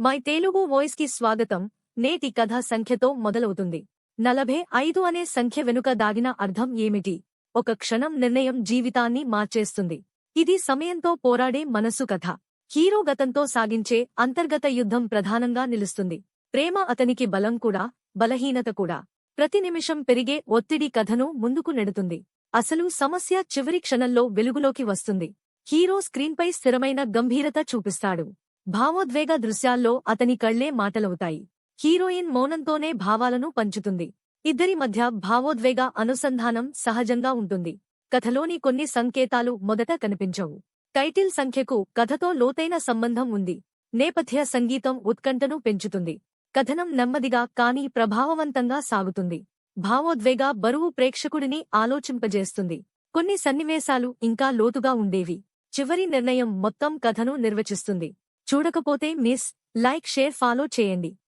My Telugu voice కి స్వాగతం. నేటి కథ సంఖ్యతో మొదలవుతుంది. 45 అనే సంఖ్య వెనుక దాగిన అర్థం ఏమిటి? ఒక క్షణం నిర్ణయం జీవితాన్ని మార్చేస్తుంది. ఇది సమయంతో పోరాడే మనసు కథ. హీరో గతంతో సాగించే అంతర్గత యుద్ధం ప్రధానంగా నిలుస్తుంది. ప్రేమ అతనికి బలం కూడా, బలహీనత కూడా. ప్రతి నిమిషం పెరిగే ఒత్తిడి కథను ముందుకు నెడుతుంది. అసలు సమస్య చివరి క్షణంలో వెలుగులోకి వస్తుంది. హీరో స్క్రీన్పై స్థిరమైన గంభీరత చూపిస్తాడు. భావోద్వేగ దృశ్యాల్లో అతని కళ్లే మాటలవుతాయి. హీరోయిన్ మౌనంతోనే భావాలను పంచుతుంది. ఇద్దరి మధ్య భావోద్వేగ అనుసంధానం సహజంగా ఉంటుంది. కథలోని కొన్ని సంకేతాలు మొదట కనిపించవు. టైటిల్ సంఖ్యకు కథతో లోతైన సంబంధం ఉంది. నేపథ్య సంగీతం ఉత్కంఠను పెంచుతుంది. కథనం నెమ్మదిగా కానీ ప్రభావవంతంగా సాగుతుంది. భావోద్వేగ బరువు ప్రేక్షకుడిని ఆలోచింపజేస్తుంది. కొన్ని సన్నివేశాలు ఇంకా లోతుగా ఉండేవి. చివరి నిర్ణయం మొత్తం కథను నిర్వచిస్తుంది. చూడకపోతే మిస్, లైక్, షేర్, ఫాలో చేయండి.